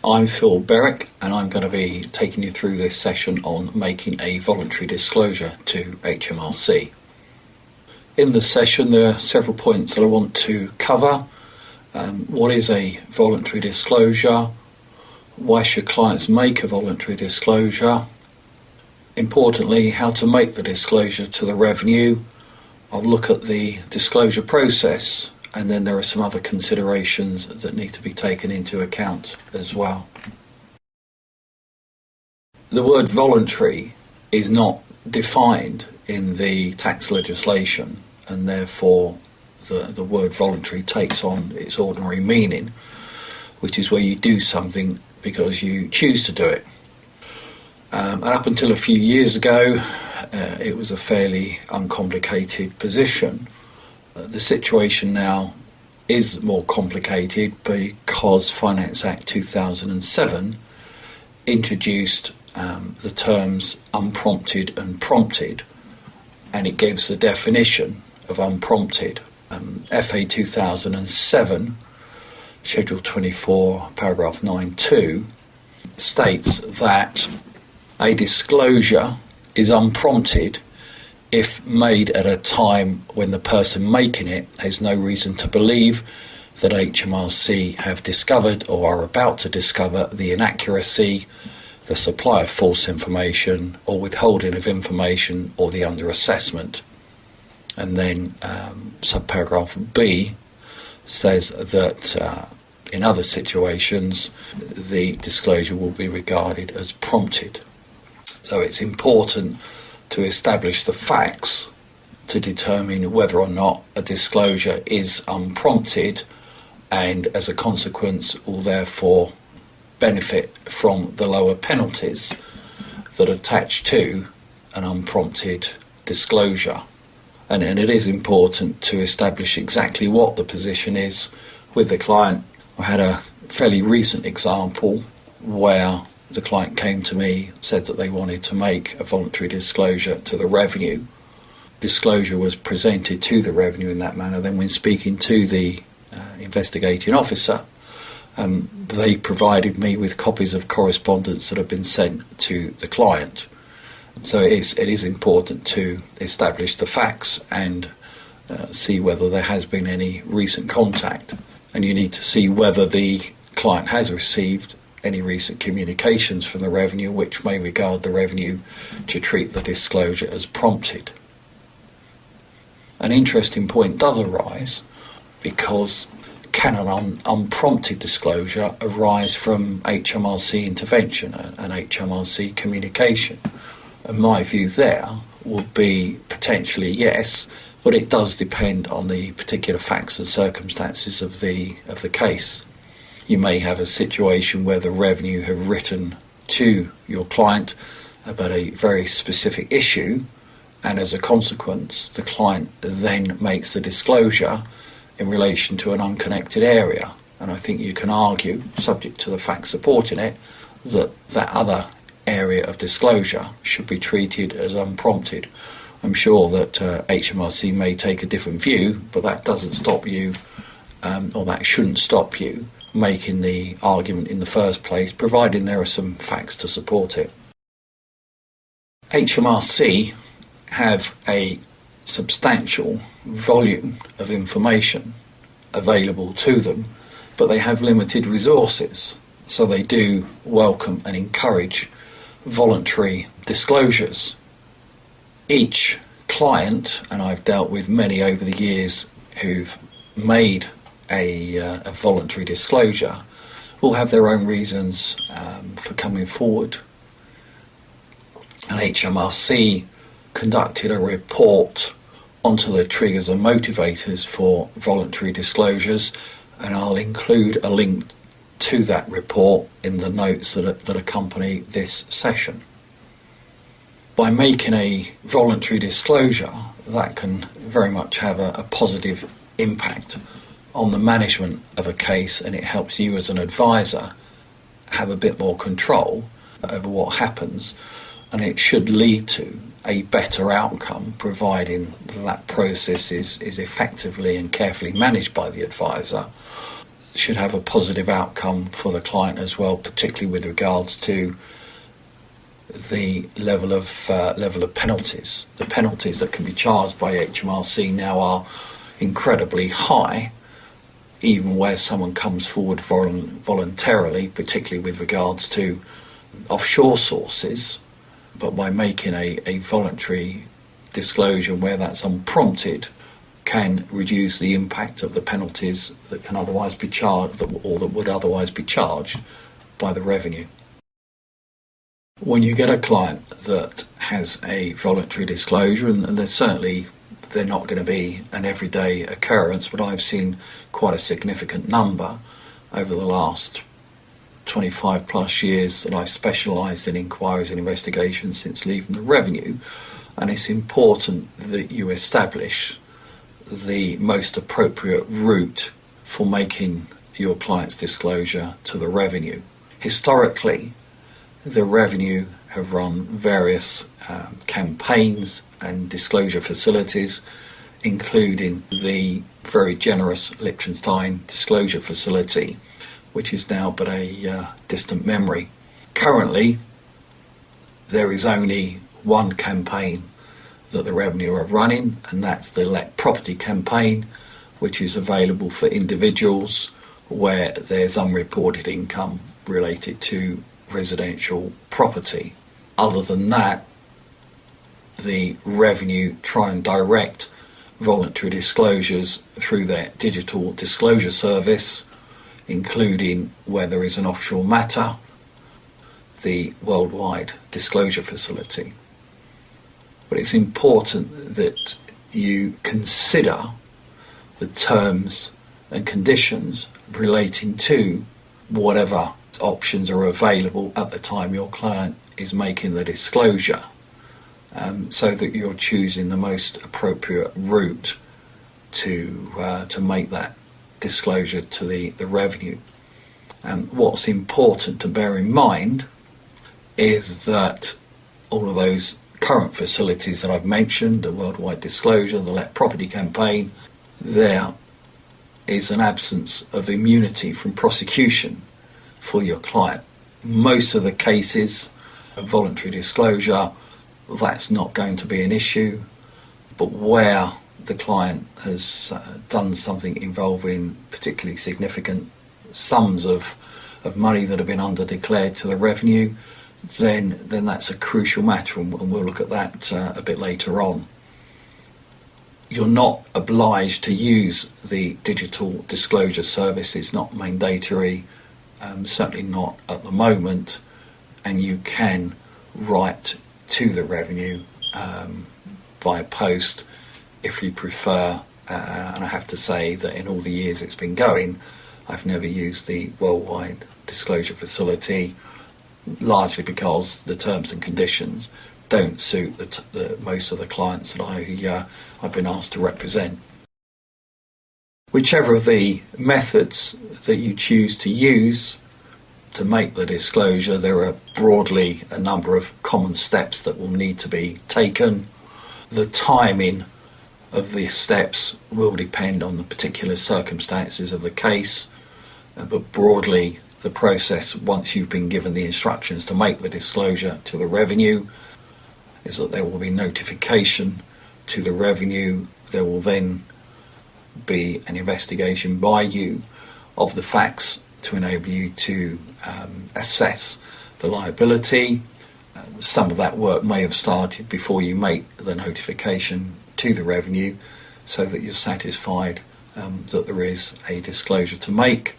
I'm Phil Berwick, and I'm going to be taking you through this session on making a voluntary disclosure to HMRC. In the session there are several points that I want to cover. What is a voluntary disclosure? Why should clients make a voluntary disclosure? Importantly, how to make the disclosure to the revenue. I'll look at the disclosure process, and then there are some other considerations that need to be taken into account as well. The word voluntary is not defined in the tax legislation, and therefore the word voluntary takes on its ordinary meaning, which is where you do something because you choose to do it. And up until a few years ago, it was a fairly uncomplicated position. The situation now is more complicated because Finance Act 2007 introduced the terms unprompted and prompted, and it gives the definition of unprompted. FA 2007, Schedule 24, paragraph 9.2, states that a disclosure is unprompted if made at a time when the person making it has no reason to believe that HMRC have discovered or are about to discover the inaccuracy, the supply of false information or withholding of information or the underassessment. And then subparagraph B says that in other situations the disclosure will be regarded as prompted. So it's important to establish the facts to determine whether or not a disclosure is unprompted, and as a consequence will therefore benefit from the lower penalties that attach to an unprompted disclosure. And it is important to establish exactly what the position is with the client. I had a fairly recent example where the client came to me, said that they wanted to make a voluntary disclosure to the revenue. Disclosure was presented to the revenue in that manner. Then when speaking to the investigating officer, they provided me with copies of correspondence that have been sent to the client. So it is important to establish the facts and see whether there has been any recent contact. And you need to see whether the client has received any recent communications from the revenue which may regard the revenue to treat the disclosure as prompted. An interesting point does arise because can an unprompted disclosure arise from HMRC intervention and HMRC communication? And my view there would be potentially yes, but it does depend on the particular facts and circumstances of the case. You may have a situation where the revenue have written to your client about a very specific issue, and as a consequence the client then makes the disclosure in relation to an unconnected area. And I think you can argue, subject to the facts supporting it, that that other area of disclosure should be treated as unprompted. I'm sure that HMRC may take a different view, but that doesn't stop you, or that shouldn't stop you making the argument in the first place, providing there are some facts to support it. HMRC have a substantial volume of information available to them, but they have limited resources, so they do welcome and encourage voluntary disclosures. Each client, and I've dealt with many over the years who've made a voluntary disclosure, will have their own reasons for coming forward. And HMRC conducted a report onto the triggers and motivators for voluntary disclosures, and I'll include a link to that report in the notes that accompany this session. By making a voluntary disclosure, that can very much have a positive impact on the management of a case, and it helps you as an advisor have a bit more control over what happens, and it should lead to a better outcome, providing that process is effectively and carefully managed by the advisor. should have a positive outcome for the client as well, particularly with regards to the level of penalties. The penalties that can be charged by HMRC now are incredibly high, even where someone comes forward voluntarily, particularly with regards to offshore sources. But by making a voluntary disclosure where that's unprompted, can reduce the impact of the penalties that can otherwise be charged, or that would otherwise be charged by the revenue. When you get a client that has a voluntary disclosure, and they're not going to be an everyday occurrence, but I've seen quite a significant number over the last 25 plus years that I've specialised in inquiries and investigations since leaving the revenue, and it's important that you establish the most appropriate route for making your client's disclosure to the revenue. Historically, the revenue have run various campaigns and disclosure facilities, including the very generous Liechtenstein disclosure facility, which is now but a distant memory. Currently, there is only one campaign that the revenue are running, and that's the Let Property campaign, which is available for individuals where there's unreported income related to residential property. Other than that, the revenue try and direct voluntary disclosures through their digital disclosure service, including where there is an offshore matter, the worldwide disclosure facility. But it's important that you consider the terms and conditions relating to whatever options are available at the time your client is making the disclosure, so that you're choosing the most appropriate route to make that disclosure to the revenue. What's important to bear in mind is that all of those current facilities that I've mentioned, the worldwide disclosure, the Let Property campaign, there is an absence of immunity from prosecution for your client. Most of the cases of voluntary disclosure, that's not going to be an issue, but where the client has done something involving particularly significant sums of money that have been underdeclared to the revenue, then that's a crucial matter, and we'll look at that a bit later on. You're not obliged to use the digital disclosure service. It's not mandatory, certainly not at the moment, and you can write to the revenue via post if you prefer, and I have to say that in all the years it's been going, I've never used the worldwide disclosure facility, largely because the terms and conditions don't suit the most of the clients that I've been asked to represent. Whichever of the methods that you choose to use to make the disclosure, there are broadly a number of common steps that will need to be taken. The timing of these steps will depend on the particular circumstances of the case, but broadly the process, once you've been given the instructions to make the disclosure to the revenue, is that there will be notification to the revenue. There will then be an investigation by you of the facts to enable you to assess the liability. Some of that work may have started before you make the notification to the revenue, so that you're satisfied that there is a disclosure to make.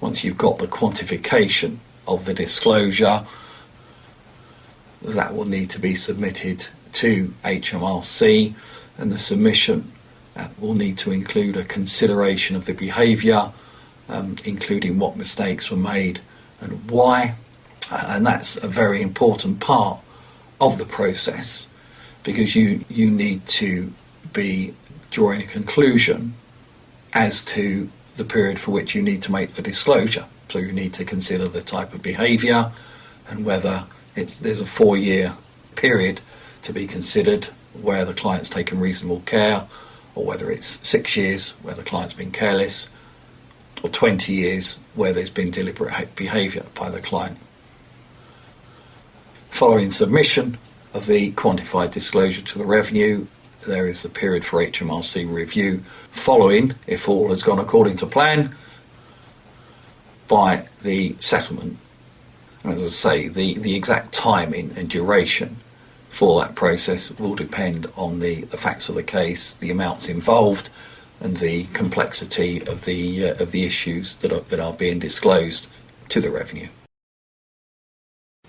Once you've got the quantification of the disclosure, that will need to be submitted to HMRC, and the submission will need to include a consideration of the behaviour, including what mistakes were made and why, and that's a very important part of the process, because you need to be drawing a conclusion as to the period for which you need to make the disclosure. So you need to consider the type of behaviour and whether there's a 4-year period to be considered where the client's taken reasonable care, or whether it's 6 years where the client's been careless, or 20 years where there's been deliberate behaviour by the client. Following submission of the quantified disclosure to the revenue, there is a period for HMRC review following, if all has gone according to plan, by the settlement. And as I say, the exact timing and duration for that process will depend on the facts of the case, the amounts involved, and the complexity of the issues that are being disclosed to the revenue.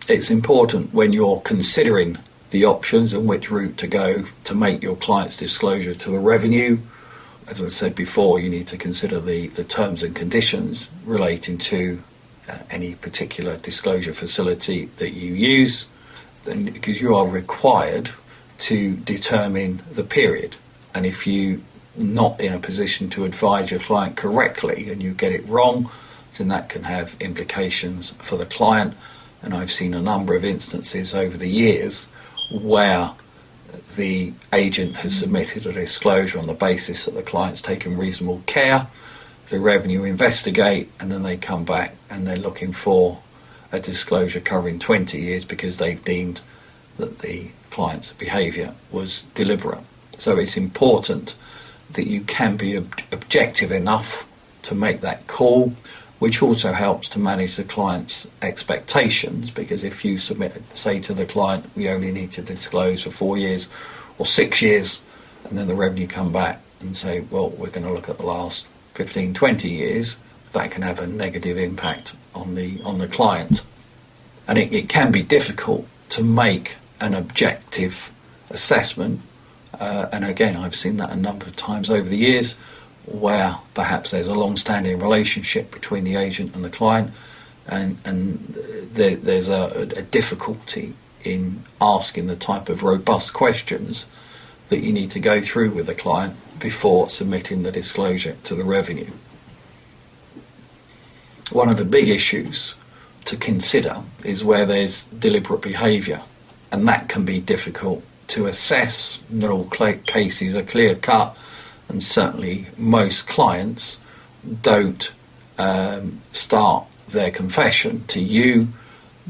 It's important when you're considering the options and which route to go to make your client's disclosure to the revenue. As I said before, you need to consider the terms and conditions relating to any particular disclosure facility that you use, because you are required to determine the period. And if you're not in a position to advise your client correctly and you get it wrong, then that can have implications for the client. And I've seen a number of instances over the years where the agent has submitted a disclosure on the basis that the client's taken reasonable care, the revenue investigate, and then they come back and they're looking for a disclosure covering 20 years because they've deemed that the client's behaviour was deliberate. So it's important that you can be objective enough to make that call, which also helps to manage the client's expectations, because if you say to the client, we only need to disclose for 4 years or 6 years, and then the revenue come back and say, well, we're going to look at the last 15, 20 years, that can have a negative impact on the client. And it can be difficult to make an objective assessment, and again, I've seen that a number of times over the years, where perhaps there's a long-standing relationship between the agent and the client, and there's a difficulty in asking the type of robust questions that you need to go through with the client before submitting the disclosure to the revenue. One of the big issues to consider is where there's deliberate behaviour, and that can be difficult to assess. Not all cases are clear-cut, and certainly most clients don't start their confession to you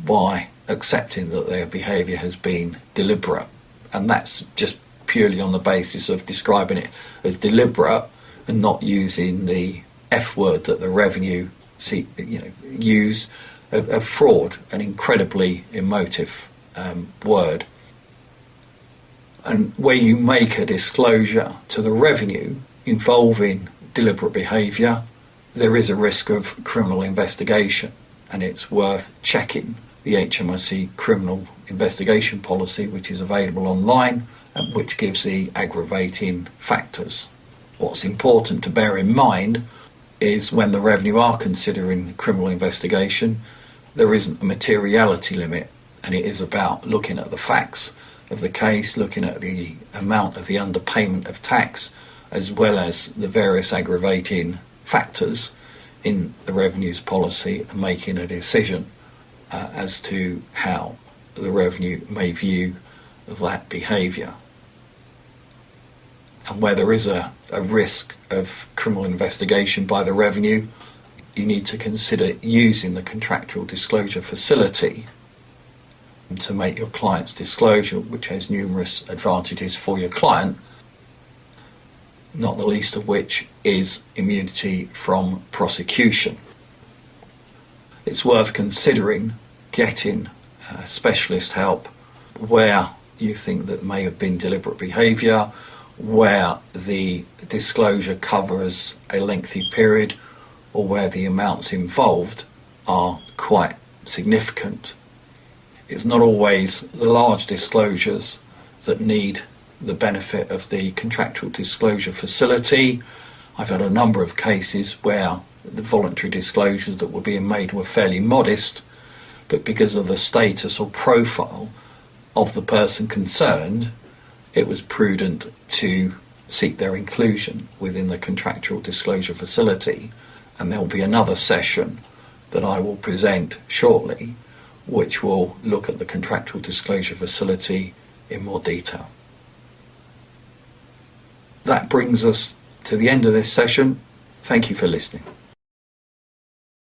by accepting that their behaviour has been deliberate, and that's just purely on the basis of describing it as deliberate and not using the F word that the revenue use of fraud, an incredibly emotive word. And where you make a disclosure to the revenue involving deliberate behaviour, there is a risk of criminal investigation, and it's worth checking the HMRC criminal investigation policy, which is available online and which gives the aggravating factors. What's important to bear in mind is when the revenue are considering criminal investigation, there isn't a materiality limit, and it is about looking at the facts of the case, looking at the amount of the underpayment of tax, as well as the various aggravating factors in the revenue's policy, and making a decision as to how the revenue may view that behaviour. And where there is a risk of criminal investigation by the revenue, you need to consider using the contractual disclosure facility to make your client's disclosure, which has numerous advantages for your client, not the least of which is immunity from prosecution. It's worth considering getting specialist help where you think that may have been deliberate behaviour, where the disclosure covers a lengthy period, or where the amounts involved are quite significant. It's not always the large disclosures that need the benefit of the contractual disclosure facility. I've had a number of cases where the voluntary disclosures that were being made were fairly modest, but because of the status or profile of the person concerned, it was prudent to seek their inclusion within the contractual disclosure facility. And there will be another session that I will present shortly, which will look at the contractual disclosure facility in more detail. That brings us to the end of this session. Thank you for listening.